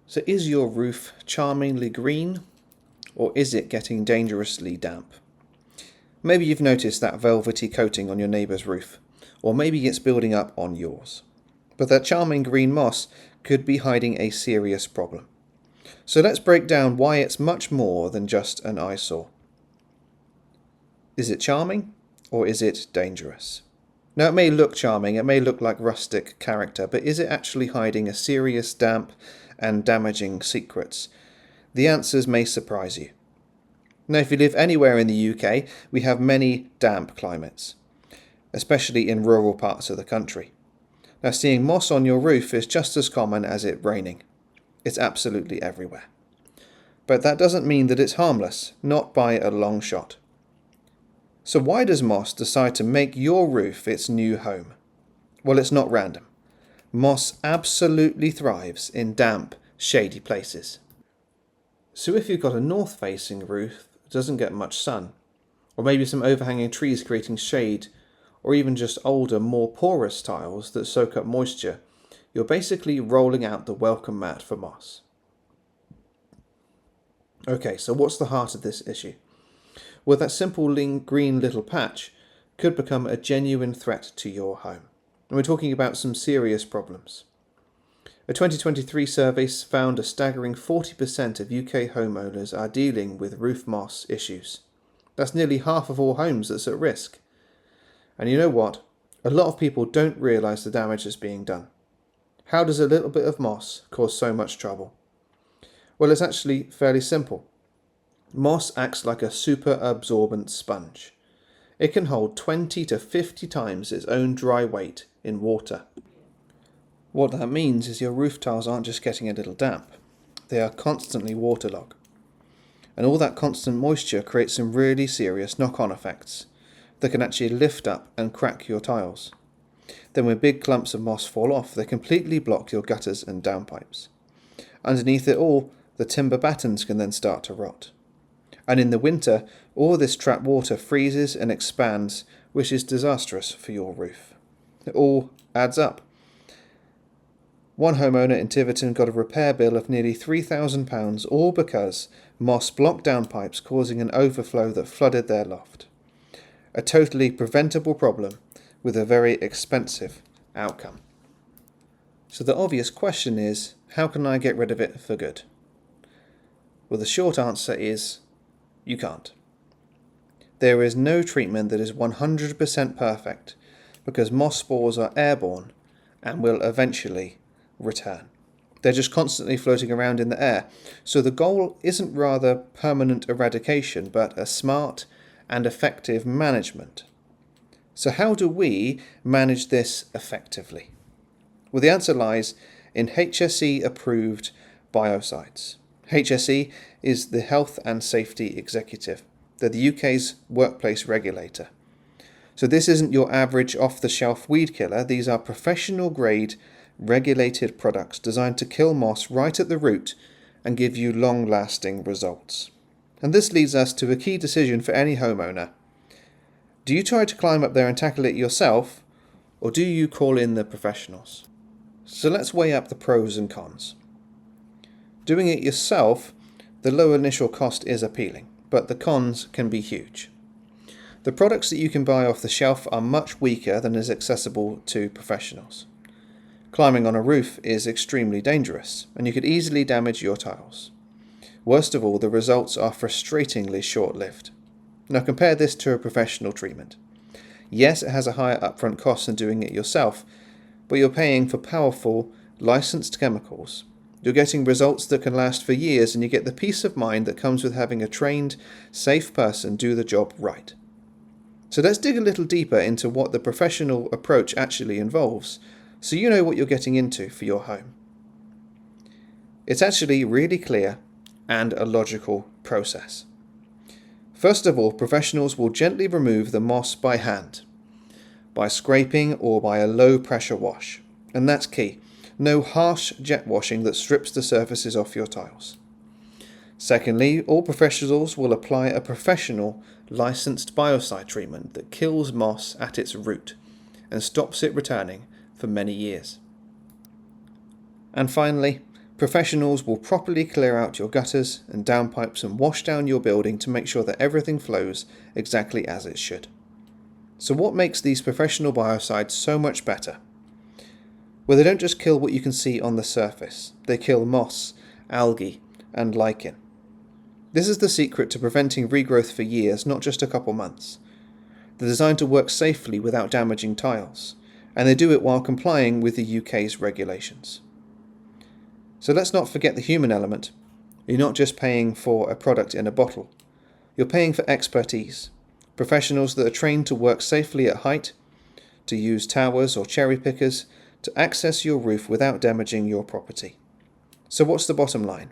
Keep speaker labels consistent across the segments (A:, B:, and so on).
A: So is your roof charmingly green, or is it getting dangerously damp? Maybe you've noticed that velvety coating on your neighbour's roof, or maybe it's building up on yours. But that charming green moss could be hiding a serious problem. So let's break down why it's much more than just an eyesore. Is it charming, or is it dangerous? Now, it may look charming, it may look like rustic character, but is it actually hiding a serious damp and damaging secrets? The answers may surprise you. Now, if you live anywhere in the UK, we have many damp climates, especially in rural parts of the country. Now, seeing moss on your roof is just as common as it raining. It's absolutely everywhere. But that doesn't mean that it's harmless, not by a long shot. So why does moss decide to make your roof its new home? Well, it's not random. Moss absolutely thrives in damp, shady places. So if you've got a north-facing roof that doesn't get much sun, or maybe some overhanging trees creating shade, or even just older, more porous tiles that soak up moisture, you're basically rolling out the welcome mat for moss. Okay, so what's the heart of this issue? Well, that simple green little patch could become a genuine threat to your home. And we're talking about some serious problems. A 2023 survey found a staggering 40% of UK homeowners are dealing with roof moss issues. That's nearly half of all homes that's at risk. And you know what? A lot of people don't realise the damage that's being done. How does a little bit of moss cause so much trouble? Well, it's actually fairly simple. Moss acts like a super absorbent sponge. It can hold 20 to 50 times its own dry weight in water. What that means is your roof tiles aren't just getting a little damp, they are constantly waterlogged. And all that constant moisture creates some really serious knock-on effects that can actually lift up and crack your tiles. Then when big clumps of moss fall off, they completely block your gutters and downpipes. Underneath it all, the timber battens can then start to rot. And in the winter, all this trapped water freezes and expands, which is disastrous for your roof. It all adds up. One homeowner in Tiverton got a repair bill of nearly £3,000, all because moss blocked downpipes, causing an overflow that flooded their loft. A totally preventable problem with a very expensive outcome. So the obvious question is, how can I get rid of it for good? Well, the short answer is, you can't. There is no treatment that is 100% perfect because moss spores are airborne and will eventually return. They're just constantly floating around in the air. So the goal isn't rather permanent eradication, but a smart and effective management. So how do we manage this effectively? Well, the answer lies in HSE approved biocides. HSE is the Health and Safety Executive. They're the UK's workplace regulator. So this isn't your average off-the-shelf weed killer. These are professional-grade, regulated products designed to kill moss right at the root and give you long-lasting results. And this leads us to a key decision for any homeowner. Do you try to climb up there and tackle it yourself, or do you call in the professionals? So let's weigh up the pros and cons. Doing it yourself, the low initial cost is appealing, but the cons can be huge. The products that you can buy off the shelf are much weaker than is accessible to professionals. Climbing on a roof is extremely dangerous, and you could easily damage your tiles. Worst of all, the results are frustratingly short-lived. Now compare this to a professional treatment. Yes, it has a higher upfront cost than doing it yourself, but you're paying for powerful, licensed chemicals. You're getting results that can last for years, and you get the peace of mind that comes with having a trained, safe person do the job right. So let's dig a little deeper into what the professional approach actually involves, so you know what you're getting into for your home. It's actually really clear and a logical process. First of all, professionals will gently remove the moss by hand, by scraping or by a low pressure wash. And that's key. No harsh jet washing that strips the surfaces off your tiles. Secondly, all professionals will apply a professional licensed biocide treatment that kills moss at its root and stops it returning for many years. And finally, Professionals will properly clear out your gutters and downpipes and wash down your building to make sure that everything flows exactly as it should. So what makes these professional biocides so much better? Well, they don't just kill what you can see on the surface. They kill moss, algae, and lichen. This is the secret to preventing regrowth for years, not just a couple months. They're designed to work safely without damaging tiles, and they do it while complying with the UK's regulations. So let's not forget the human element. You're not just paying for a product in a bottle. You're paying for expertise. Professionals that are trained to work safely at height, to use towers or cherry pickers, to access your roof without damaging your property. So what's the bottom line?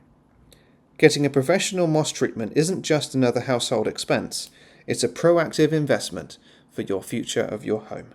A: Getting a professional moss treatment isn't just another household expense. It's a proactive investment for your future of your home.